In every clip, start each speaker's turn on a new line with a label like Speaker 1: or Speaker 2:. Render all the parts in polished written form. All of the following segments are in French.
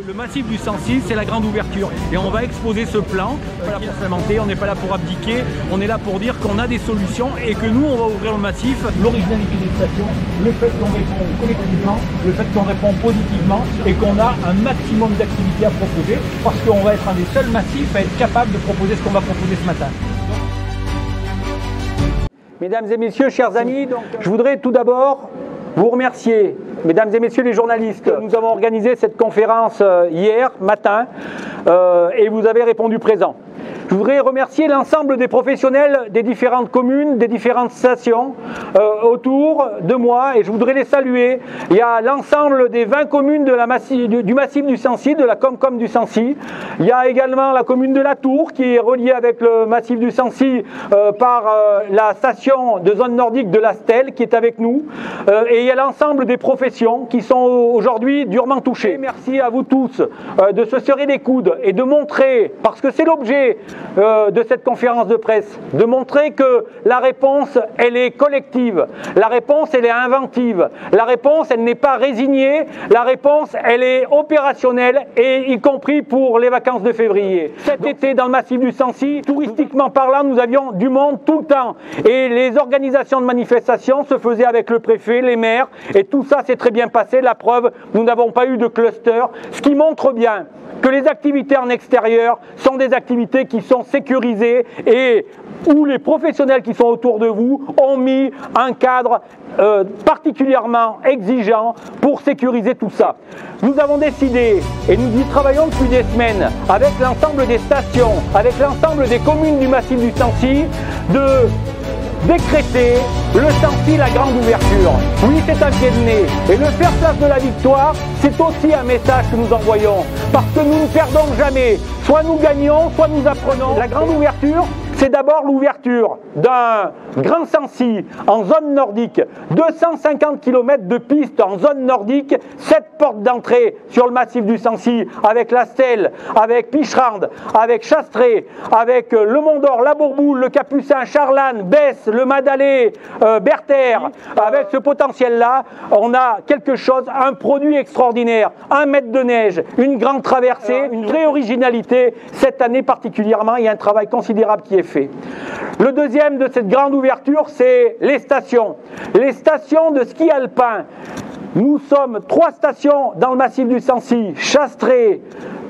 Speaker 1: Le massif du Sancy, c'est la grande ouverture. Et on va exposer ce plan. On n'est pas là pour s'implanter, on n'est pas là pour abdiquer. On est là pour dire qu'on a des solutions et que nous, on va ouvrir le massif. L'originalité des stations, le fait qu'on répond collectivement, le fait qu'on répond positivement et qu'on a un maximum d'activités à proposer parce qu'on va être un des seuls massifs à être capable de proposer ce qu'on va proposer ce matin. Mesdames et messieurs, chers amis, je voudrais tout d'abord vous remercier, mesdames et messieurs les journalistes. Nous avons organisé cette conférence hier matin et vous avez répondu présent. Je voudrais remercier l'ensemble des professionnels des différentes communes, des différentes stations autour de moi et je voudrais les saluer. Il y a l'ensemble des 20 communes de du massif du Sancy, de la Comcom du Sancy. Il y a également la commune de La Tour qui est reliée avec le massif du Sancy par la station de zone nordique de la Stèle qui est avec nous. Et il y a l'ensemble des professions qui sont aujourd'hui durement touchées. Merci à vous tous de se serrer les coudes et de montrer, parce que c'est l'objet de cette conférence de presse, de montrer que la réponse, elle est collective, la réponse, elle est inventive, la réponse, elle n'est pas résignée, la réponse, elle est opérationnelle, et y compris pour les vacances de février. Cet été, dans le massif du Sancy, touristiquement parlant, nous avions du monde tout le temps, et les organisations de manifestations se faisaient avec le préfet, les maires, et tout ça s'est très bien passé. La preuve, nous n'avons pas eu de cluster, ce qui montre bien que les activités en extérieur sont des activités qui sont sécurisées et où les professionnels qui sont autour de vous ont mis un cadre particulièrement exigeant pour sécuriser tout ça. Nous avons décidé, et nous y travaillons depuis des semaines, avec l'ensemble des stations, avec l'ensemble des communes du massif du Sancy, de décréter le Sancy la grande ouverture. Oui, c'est un pied de nez. Et le faire place de la victoire, c'est aussi un message que nous envoyons. Parce que nous ne perdons jamais. Soit nous gagnons, soit nous apprenons. La grande ouverture, c'est d'abord l'ouverture d'un grand Sancy en zone nordique, 250 km de piste en zone nordique, 7 portes d'entrée sur le massif du Sancy, avec la Stèle, avec Pichrande, avec Chastré, avec le Mont d'Or, la Bourboule, le Capucin, Charlane, Besse, le Madalé, Bertère. Avec ce potentiel-là, on a quelque chose, un produit extraordinaire, 1 mètre de neige, une grande traversée, une vraie originalité. Cette année particulièrement, il y a un travail considérable qui est fait. Le deuxième de cette grande ouverture, c'est les stations. Les stations de ski alpin. Nous sommes 3 stations dans le massif du Sancy, Chastré,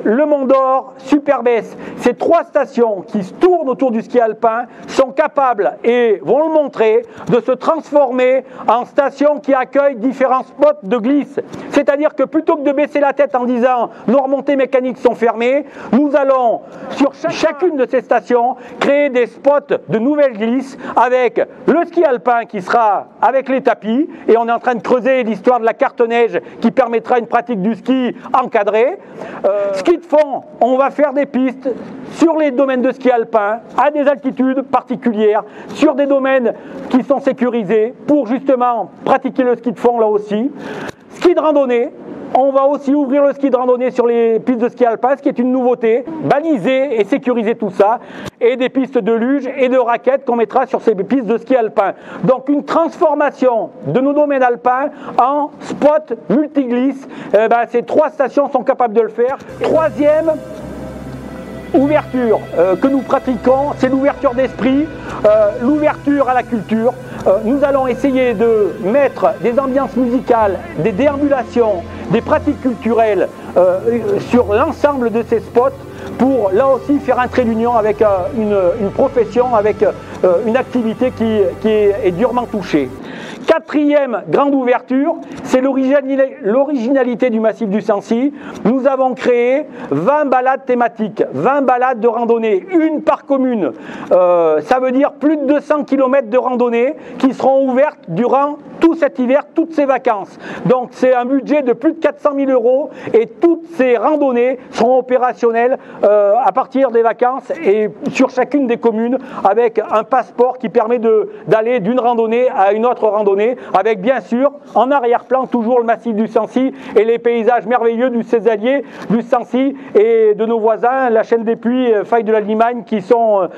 Speaker 1: le Mont d'Or, Super-Besse. Ces 3 stations qui se tournent autour du ski alpin sont capables, et vont le montrer, de se transformer en stations qui accueillent différents spots de glisse. C'est-à-dire que plutôt que de baisser la tête en disant nos remontées mécaniques sont fermées, nous allons sur chacune de ces stations créer des spots de nouvelles glisses avec le ski alpin qui sera avec les tapis, et on est en train de creuser l'histoire de la carte neige qui permettra une pratique du ski encadrée. Ski de fond, on va faire des pistes sur les domaines de ski alpin à des altitudes particulières, sur des domaines qui sont sécurisés pour justement pratiquer le ski de fond là aussi. Ski de randonnée, on va aussi ouvrir le ski de randonnée sur les pistes de ski alpin, ce qui est une nouveauté, baliser et sécuriser tout ça, et des pistes de luge et de raquettes qu'on mettra sur ces pistes de ski alpin. Donc une transformation de nos domaines alpins en spot multiglisse. Ces 3 stations sont capables de le faire. Troisième ouverture que nous pratiquons, c'est l'ouverture d'esprit, l'ouverture à la culture. Nous allons essayer de mettre des ambiances musicales, des déambulations, des pratiques culturelles sur l'ensemble de ces spots pour là aussi faire un trait d'union avec une profession, avec une activité qui est durement touchée. 4e grande ouverture, c'est l'originalité du massif du Sancy. Nous avons créé 20 balades thématiques, 20 balades de randonnée, une par commune. Ça veut dire plus de 200 km de randonnée qui seront ouvertes durant tout cet hiver, toutes ces vacances. Donc c'est un budget de plus de 400 000 € et toutes ces randonnées seront opérationnelles à partir des vacances et sur chacune des communes avec un passeport qui permet d'aller d'une randonnée à une autre randonnée, avec bien sûr en arrière-plan toujours le massif du Sancy et les paysages merveilleux du Césalier, du Sancy et de nos voisins, la chaîne des Puits, faille de la Limagne qui sont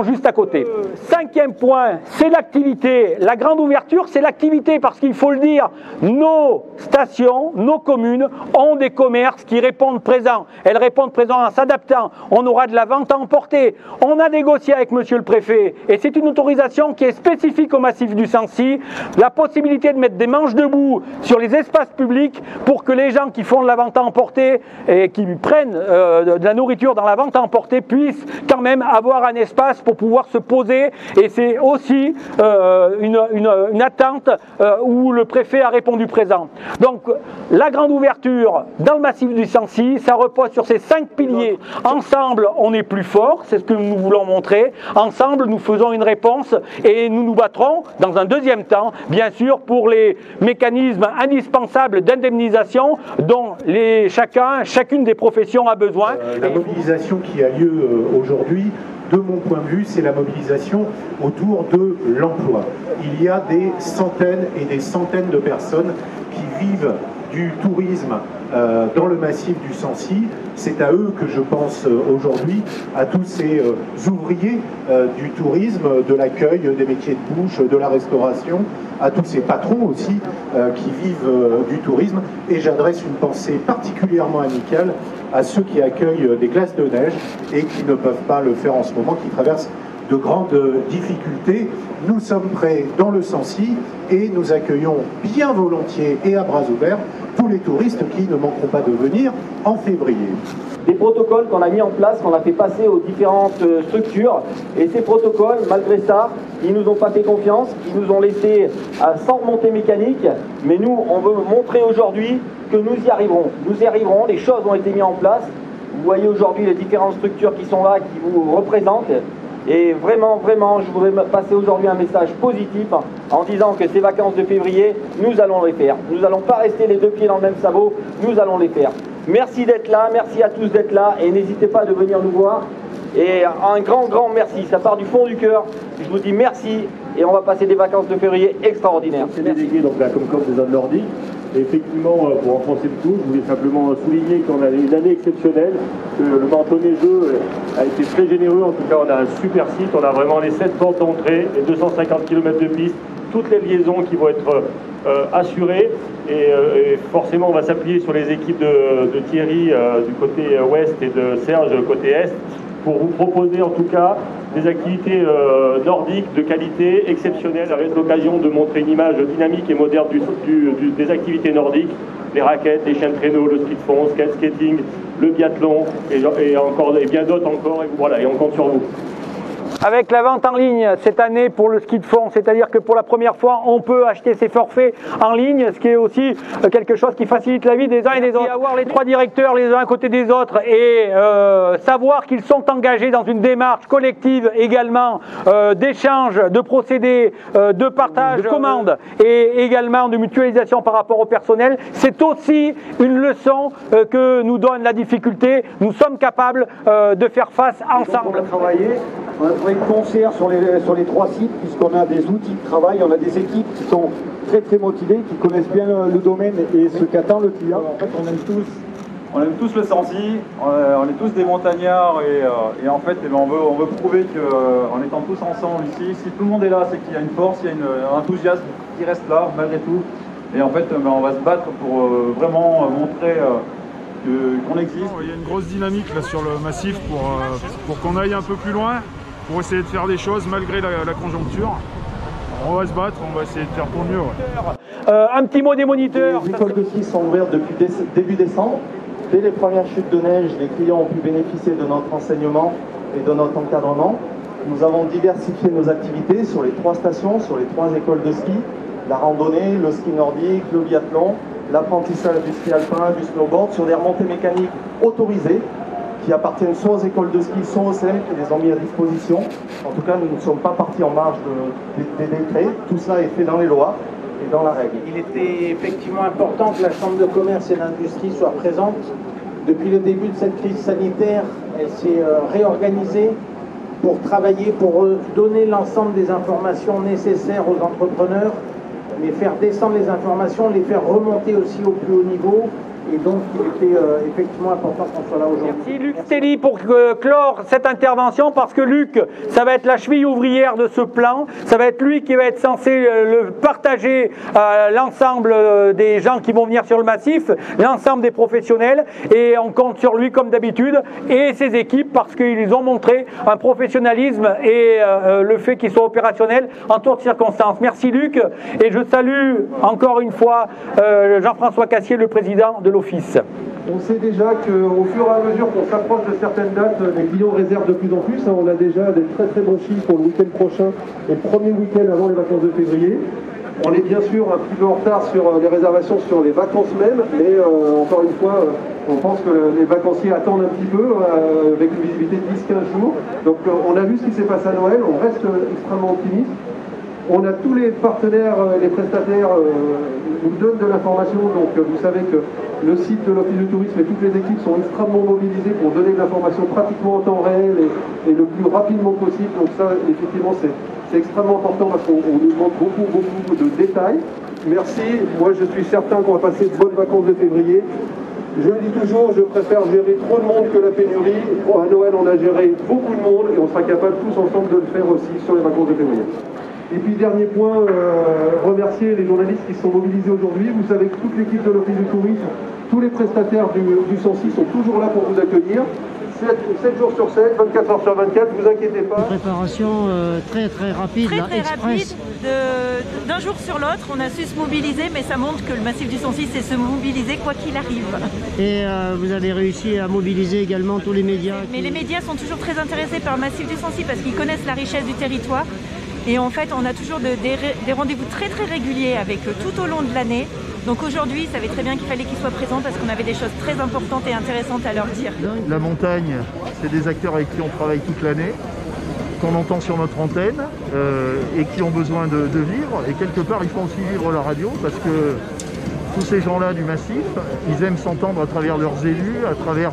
Speaker 1: juste à côté. 5e point, c'est l'activité. La grande ouverture, c'est l'activité activité, parce qu'il faut le dire, nos stations, nos communes ont des commerces qui répondent présent. Elles répondent présent en s'adaptant. On aura de la vente à emporter. On a négocié avec monsieur le préfet, et c'est une autorisation qui est spécifique au massif du Sancy, la possibilité de mettre des manches debout sur les espaces publics pour que les gens qui font de la vente à emporter et qui prennent de la nourriture dans la vente à emporter puissent quand même avoir un espace pour pouvoir se poser. Et c'est aussi une attente où le préfet a répondu présent. Donc la grande ouverture dans le massif du Sancy, ça repose sur ces 5 piliers. Ensemble, on est plus fort, c'est ce que nous voulons montrer. Ensemble, nous faisons une réponse et nous nous battrons dans un deuxième temps, bien sûr, pour les mécanismes indispensables d'indemnisation dont chacune des professions a besoin.
Speaker 2: La mobilisation qui a lieu aujourd'hui, de mon point de vue, c'est la mobilisation autour de l'emploi. Il y a des centaines et des centaines de personnes qui vivent du tourisme dans le massif du Sancy. C'est à eux que je pense aujourd'hui, à tous ces ouvriers du tourisme, de l'accueil, des métiers de bouche, de la restauration, à tous ces patrons aussi qui vivent du tourisme. Et j'adresse une pensée particulièrement amicale à ceux qui accueillent des glaces de neige et qui ne peuvent pas le faire en ce moment, qui traversent de grandes difficultés. Nous sommes prêts dans le Sancy et nous accueillons bien volontiers et à bras ouverts tous les touristes qui ne manqueront pas de venir en février.
Speaker 3: Des protocoles qu'on a mis en place, qu'on a fait passer aux différentes structures, et ces protocoles, malgré ça, ils nous ont pas fait confiance, ils nous ont laissé sans remontée mécanique, mais nous, on veut montrer aujourd'hui que nous y arriverons. Nous y arriverons, les choses ont été mises en place. Vous voyez aujourd'hui les différentes structures qui sont là, qui vous représentent. Et vraiment, vraiment, je voudrais passer aujourd'hui un message positif en disant que ces vacances de février, nous allons les faire. Nous n'allons pas rester les deux pieds dans le même sabot, nous allons les faire. Merci d'être là, merci à tous d'être là, et n'hésitez pas de venir nous voir. Et un grand, grand merci, ça part du fond du cœur. Je vous dis merci, et on va passer des vacances de février extraordinaires.
Speaker 4: C'est délégué donc la Comcom des zones nordiques. Et effectivement, pour enfoncer le coup, je voulais simplement souligner qu'on a une année exceptionnelle, que le manteau neigeux a été très généreux. En tout cas, on a un super site, on a vraiment les 7 portes d'entrée, les 250 km de piste, toutes les liaisons qui vont être assurées. Et forcément, on va s'appuyer sur les équipes de Thierry du côté ouest et de Serge côté est, pour vous proposer en tout cas des activités nordiques de qualité exceptionnelle, avec l'occasion de montrer une image dynamique et moderne des activités nordiques, les raquettes, les chiens de traîneau, le ski de fond, le skating, le biathlon et bien d'autres encore. Et voilà, et on compte sur vous.
Speaker 1: Avec la vente en ligne cette année pour le ski de fond, c'est-à-dire que pour la première fois, on peut acheter ses forfaits en ligne, ce qui est aussi quelque chose qui facilite la vie des uns et des autres. Et avoir les 3 directeurs les uns à côté des autres et savoir qu'ils sont engagés dans une démarche collective également d'échange, de procédés, de partage, de commandes et également de mutualisation par rapport au personnel, c'est aussi une leçon que nous donne la difficulté. Nous sommes capables de faire face ensemble.
Speaker 5: On a travaillé de concert sur les 3 sites, puisqu'on a des outils de travail, on a des équipes qui sont très très motivées, qui connaissent bien le domaine et ce qu'attend le client.
Speaker 6: En fait, on aime tous le Sancy, on est tous des montagnards et en fait on veut prouver qu'en étant tous ensemble ici, si tout le monde est là, c'est qu'il y a une force, il y a un enthousiasme qui reste là malgré tout. Et en fait on va se battre pour vraiment montrer qu'on existe.
Speaker 7: Il y a une grosse dynamique là sur le massif pour qu'on aille un peu plus loin, pour essayer de faire des choses malgré la conjoncture. On va se battre, on va essayer de faire pour mieux. Ouais.
Speaker 1: Un petit mot des moniteurs.
Speaker 8: Les écoles de ski sont ouvertes depuis début décembre. Dès les premières chutes de neige, les clients ont pu bénéficier de notre enseignement et de notre encadrement. Nous avons diversifié nos activités sur les 3 stations, sur les 3 écoles de ski. La randonnée, le ski nordique, le biathlon, l'apprentissage du ski alpin, du snowboard, sur des remontées mécaniques autorisées qui appartiennent soit aux écoles de ski, soit aux CEM qui les ont mis à disposition. En tout cas, nous ne sommes pas partis en marge des décrets. Tout cela est fait dans les lois et dans la règle.
Speaker 9: Il était effectivement important que la Chambre de commerce et d'industrie soit présente. Depuis le début de cette crise sanitaire, elle s'est réorganisée pour travailler, pour donner l'ensemble des informations nécessaires aux entrepreneurs, les faire descendre les informations, les faire remonter aussi au plus haut niveau Et donc, il était effectivement important qu'on soit là aujourd'hui.
Speaker 1: Merci Luc Stelly pour clore cette intervention, parce que Luc, ça va être la cheville ouvrière de ce plan. Ça va être lui qui va être censé le partager à l'ensemble des gens qui vont venir sur le massif, l'ensemble des professionnels. Et on compte sur lui comme d'habitude et ses équipes, parce qu'ils ont montré un professionnalisme et le fait qu'ils soient opérationnels en toutes circonstances. Merci Luc, et je salue encore une fois Jean-François Cassier, le président de l'Office.
Speaker 10: On sait déjà qu'au fur et à mesure qu'on s'approche de certaines dates, les clients réservent de plus en plus. On a déjà des très très bons chiffres pour le week-end prochain et le premier week-end avant les vacances de février. On est bien sûr un petit peu en retard sur les réservations sur les vacances même, mais encore une fois, on pense que les vacanciers attendent un petit peu avec une visibilité de 10-15 jours. Donc on a vu ce qui s'est passé à Noël, on reste extrêmement optimiste. On a tous les partenaires, les prestataires nous donnent de l'information, donc vous savez que le site de l'Office du tourisme et toutes les équipes sont extrêmement mobilisées pour donner de l'information pratiquement en temps réel et le plus rapidement possible. Donc ça, effectivement, c'est extrêmement important parce qu'on nous demande beaucoup de détails. Merci, moi je suis certain qu'on va passer de bonnes vacances de février. Je le dis toujours, je préfère gérer trop de monde que la pénurie. À Noël, on a géré beaucoup de monde et on sera capable tous ensemble de le faire aussi sur les vacances de février. Et puis dernier point, remercier les journalistes qui se sont mobilisés aujourd'hui. Vous savez que toute l'équipe de l'Office du tourisme, tous les prestataires du Sancy sont toujours là pour vous accueillir. 7 jours sur 7, 24 heures sur 24, vous inquiétez pas.
Speaker 11: Une préparation très rapide,
Speaker 12: très rapide. D'un jour sur l'autre, on a su se mobiliser, mais ça montre que le massif du Sancy sait se mobiliser quoi qu'il arrive.
Speaker 11: Et vous avez réussi à mobiliser également tous les médias.
Speaker 12: Mais les médias sont toujours très intéressés par le massif du Sancy parce qu'ils connaissent la richesse du territoire. Et en fait, on a toujours des rendez-vous très réguliers avec eux tout au long de l'année. Donc aujourd'hui, ils savaient très bien qu'il fallait qu'ils soient présents parce qu'on avait des choses très importantes et intéressantes à leur dire.
Speaker 13: La montagne, c'est des acteurs avec qui on travaille toute l'année, qu'on entend sur notre antenne et qui ont besoin de vivre. Et quelque part, ils font aussi vivre la radio parce que tous ces gens-là du massif, ils aiment s'entendre à travers leurs élus, à travers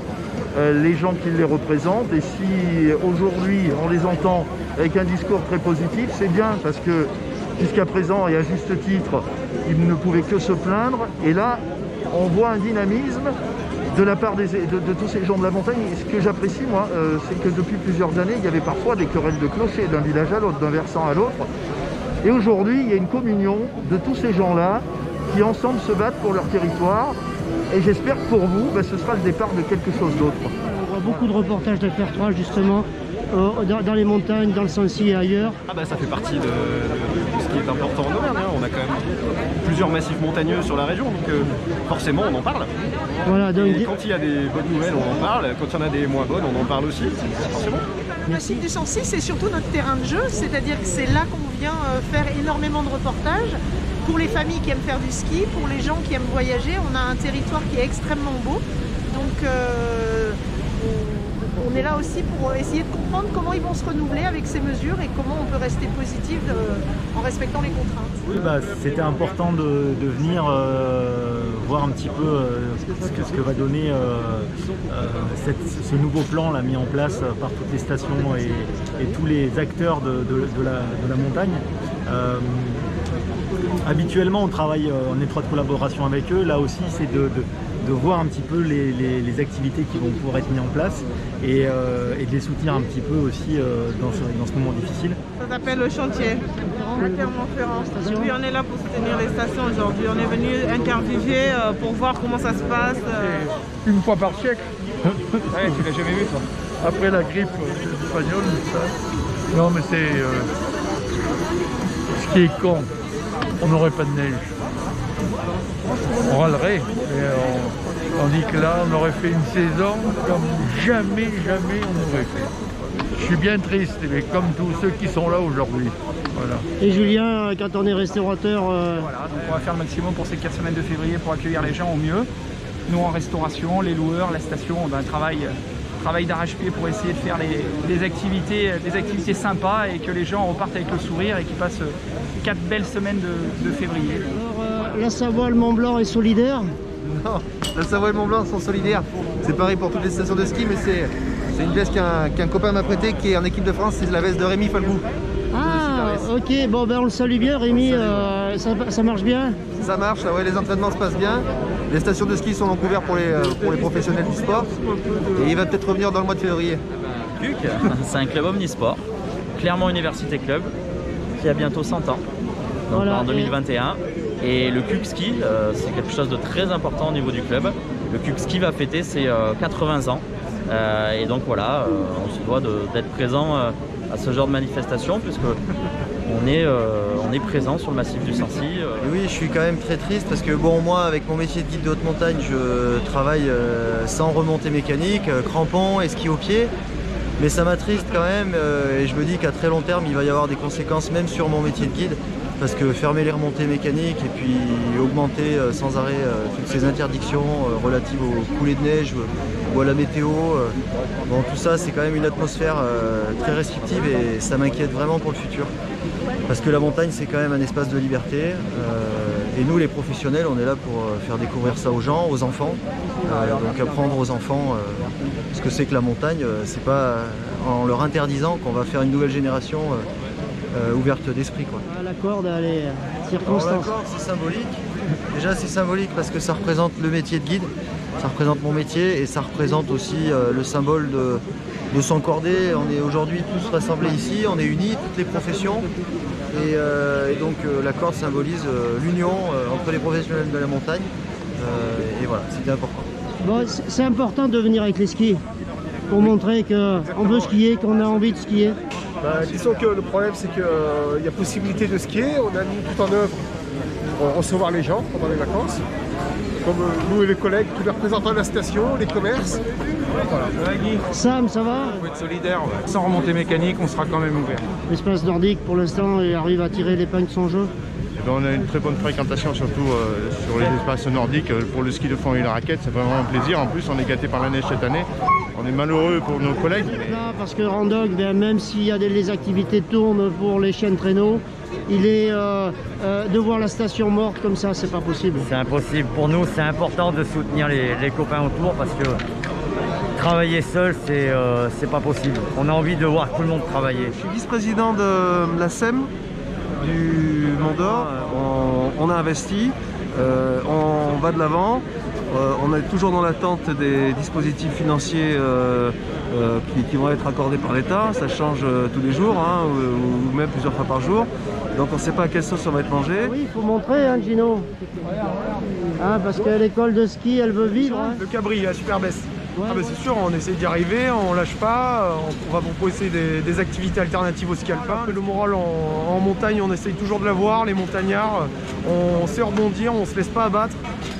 Speaker 13: les gens qui les représentent. Et si aujourd'hui, on les entend avec un discours très positif, c'est bien parce que jusqu'à présent, et à juste titre, ils ne pouvaient que se plaindre. Et là, on voit un dynamisme de la part de tous ces gens de la montagne. Et ce que j'apprécie, moi, c'est que depuis plusieurs années, il y avait parfois des querelles de clochers d'un village à l'autre, d'un versant à l'autre. Et aujourd'hui, il y a une communion de tous ces gens-là qui, ensemble, se battent pour leur territoire. Et j'espère que pour vous, ce sera le départ de quelque chose d'autre.
Speaker 11: On voit beaucoup de reportages de Fertrois, justement, dans les montagnes, dans le Sancy et ailleurs.
Speaker 14: Ça fait partie de ce qui est important en Auvergne. On a quand même plusieurs massifs montagneux sur la région, donc forcément on en parle.
Speaker 11: Voilà, donc...
Speaker 14: Et quand il y a des bonnes nouvelles, on en parle. Quand il y en a des moins bonnes, on en parle aussi, forcément.
Speaker 15: Le massif du Sancy, c'est surtout notre terrain de jeu, c'est-à-dire que c'est là qu'on vient faire énormément de reportages. Pour les familles qui aiment faire du ski, pour les gens qui aiment voyager, on a un territoire qui est extrêmement beau. Donc on est là aussi pour essayer de comprendre comment ils vont se renouveler avec ces mesures et comment on peut rester positif en respectant les contraintes.
Speaker 16: Oui, c'était important de venir voir un petit peu ce que va donner ce nouveau plan là, mis en place par toutes les stations et tous les acteurs de la montagne. Habituellement, on travaille en étroite collaboration avec eux. Là aussi, c'est de voir un petit peu les activités qui vont pouvoir être mises en place et de les soutenir un petit peu aussi dans ce moment difficile.
Speaker 15: Ça s'appelle le chantier à Clermont-Ferrand. Oui, on est là pour soutenir les stations aujourd'hui. On est venu interviewer pour voir comment ça se passe.
Speaker 17: Une fois par siècle.
Speaker 14: Ouais, tu l'as jamais vu, toi.
Speaker 17: Après la grippe espagnole, ça. Non, mais c'est ce qui est con. On n'aurait pas de neige. On râlerait. Tandis que là, on aurait fait une saison comme jamais on aurait fait. Je suis bien triste, mais comme tous ceux qui sont là aujourd'hui. Voilà.
Speaker 11: Et Julien, quand on est restaurateur...
Speaker 18: Voilà, donc on va faire le maximum pour ces 4 semaines de février pour accueillir les gens au mieux. Nous en restauration, les loueurs, la station, on a un travail d'arrache-pied pour essayer de faire des activités sympas et que les gens repartent avec le sourire et qu'ils passent 4 belles semaines de février.
Speaker 11: Alors, la Savoie, le Mont Blanc est solidaire?
Speaker 19: Non, la Savoie et le Mont Blanc sont solidaires. C'est pareil pour toutes les stations de ski, mais c'est une veste qu'un copain m'a prêtée qui est en équipe de France, c'est la veste de Rémi Falgou.
Speaker 11: Ah, ok, bon on le salue bien Rémi, ça marche bien?
Speaker 19: Ça marche, ouais, les entraînements se passent bien. Les stations de ski sont ouvertes pour les professionnels du sport. Et il va peut-être revenir dans le mois de février.
Speaker 20: CUC, c'est un club omnisport, Clermont Université Club, qui a bientôt 100 ans, donc voilà, en 2021. Et le CUC Ski, c'est quelque chose de très important au niveau du club. Le CUC Ski va fêter ses 80 ans. Et donc voilà, on se doit d'être présent à ce genre de manifestation, puisque on est présent sur le massif du Sancy.
Speaker 19: Oui, je suis quand même très triste parce que bon, moi avec mon métier de guide de haute montagne, je travaille sans remontée mécanique, crampons et ski au pied. Mais ça m'attriste quand même et je me dis qu'à très long terme il va y avoir des conséquences même sur mon métier de guide, parce que fermer les remontées mécaniques et puis augmenter sans arrêt toutes ces interdictions relatives aux coulées de neige ou à la météo, bon, tout ça c'est quand même une atmosphère très restrictive et ça m'inquiète vraiment pour le futur. Parce que la montagne c'est quand même un espace de liberté et nous les professionnels on est là pour faire découvrir ça aux gens, aux enfants, donc apprendre aux enfants ce que c'est que la montagne. C'est pas en leur interdisant qu'on va faire une nouvelle génération ouverte d'esprit, quoi.
Speaker 11: La corde, elle est circonstance.
Speaker 19: La corde, c'est symbolique. Déjà, c'est symbolique parce que ça représente le métier de guide, ça représente mon métier et ça représente aussi le symbole de s'encorder. On est aujourd'hui tous rassemblés ici, on est unis, toutes les professions. Et donc la corde symbolise l'union entre les professionnels de la montagne. Et voilà, c'était important.
Speaker 11: Bon, c'est important de venir avec les skis pour montrer qu'on veut skier, qu'on a envie de skier.
Speaker 10: Disons que le problème c'est qu'il y a possibilité de skier, on a mis tout en œuvre pour recevoir les gens pendant les vacances, comme nous et les collègues, tous les représentants de la station, les commerces. Voilà.
Speaker 11: Sam, ça va?
Speaker 6: Il faut être solidaire, sans remontée mécanique, on sera quand même ouvert.
Speaker 11: L'espace nordique pour l'instant il arrive à tirer l'épingle de son jeu.
Speaker 13: On a une très bonne fréquentation, surtout sur les espaces nordiques. Pour le ski de fond et la raquette, c'est vraiment un plaisir. En plus, on est gâté par la neige cette année. On est malheureux pour nos collègues.
Speaker 11: Là, parce que Randog, même s'il y a les activités tournent pour les chaînes traîneaux, il est de voir la station morte comme ça, c'est pas possible.
Speaker 21: C'est impossible. Pour nous, c'est important de soutenir les copains autour parce que travailler seul, c'est pas possible. On a envie de voir tout le monde travailler.
Speaker 10: Je suis vice-président de la SEM du Mont d'Or. On a investi, on va de l'avant. On est toujours dans l'attente des dispositifs financiers qui vont être accordés par l'État. Ça change tous les jours, hein, ou même plusieurs fois par jour. Donc on ne sait pas à quelle sauce on va être mangé.
Speaker 11: Oui, il faut montrer, hein, Gino. Hein, parce que l'école de ski, elle veut vivre. Hein.
Speaker 10: Le Cabri, la super baisse. Ouais, c'est sûr, on essaie d'y arriver, on lâche pas, on va proposer des activités alternatives au ski alpin. Le moral en montagne, on essaye toujours de l'avoir, les montagnards, on sait rebondir, on se laisse pas abattre.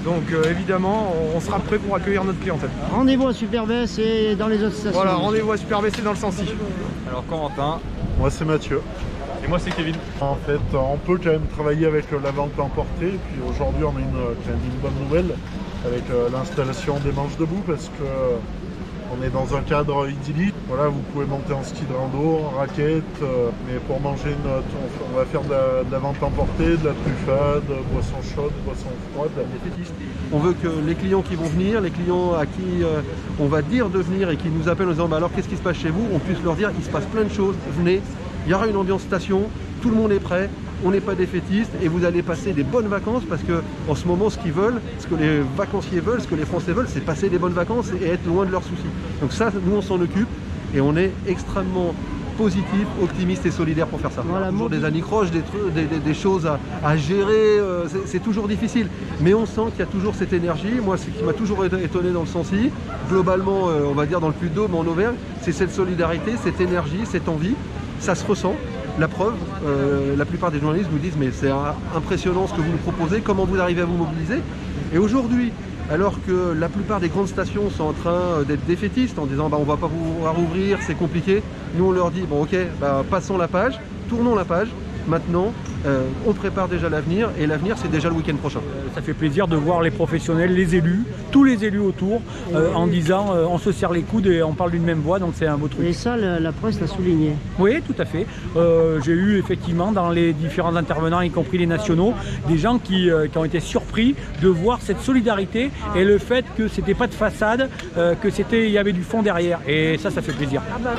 Speaker 10: Donc évidemment, on sera prêt pour accueillir notre clientèle.
Speaker 11: Rendez-vous à Superbès et dans les autres stations.
Speaker 10: Voilà, rendez-vous à Superbès et dans le Sancy.
Speaker 6: Alors Corentin.
Speaker 13: Moi c'est Mathieu.
Speaker 6: Et moi c'est Kevin.
Speaker 13: En fait, on peut quand même travailler avec la vente emportée. Puis aujourd'hui, on a une bonne nouvelle avec l'installation des manches debout parce que on est dans un cadre idyllique. Voilà, vous pouvez monter en ski de rando, en raquette, mais pour manger on va faire de la vente emportée, de la truffade, boissons chaudes, boissons froides.
Speaker 10: On veut que les clients qui vont venir, les clients à qui on va dire de venir et qui nous appellent en disant bah alors qu'est-ce qui se passe chez vous, on puisse leur dire il se passe plein de choses, venez, il y aura une ambiance station, tout le monde est prêt. On n'est pas défaitistes et vous allez passer des bonnes vacances parce que en ce moment ce qu'ils veulent, ce que les vacanciers veulent, ce que les Français veulent, c'est passer des bonnes vacances et être loin de leurs soucis. Donc ça, nous on s'en occupe et on est extrêmement positif, optimiste et solidaire pour faire ça. Voilà, toujours des anicroches, des choses à gérer, c'est toujours difficile. Mais on sent qu'il y a toujours cette énergie. Moi, ce qui m'a toujours étonné dans le Sancy, globalement, on va dire dans le Puy-de-Dôme, en Auvergne, c'est cette solidarité, cette énergie, cette envie. Ça se ressent. La preuve, la plupart des journalistes nous disent mais c'est impressionnant ce que vous nous proposez, comment vous arrivez à vous mobiliser. Et aujourd'hui, alors que la plupart des grandes stations sont en train d'être défaitistes en disant bah, on va pas pouvoir ouvrir, c'est compliqué, nous on leur dit bon ok, bah, passons la page, tournons la page, maintenant on prépare déjà l'avenir et l'avenir c'est déjà le week-end prochain.
Speaker 1: Ça fait plaisir de voir les professionnels, les élus, tous les élus autour en disant on se serre les coudes et on parle d'une même voix, donc c'est un beau truc.
Speaker 11: Et ça la presse l'a souligné.
Speaker 1: Oui, tout à fait. J'ai eu effectivement dans les différents intervenants, y compris les nationaux, des gens qui ont été surpris de voir cette solidarité et le fait que c'était pas de façade, que il y avait du fond derrière et ça fait plaisir.
Speaker 12: Ah bah.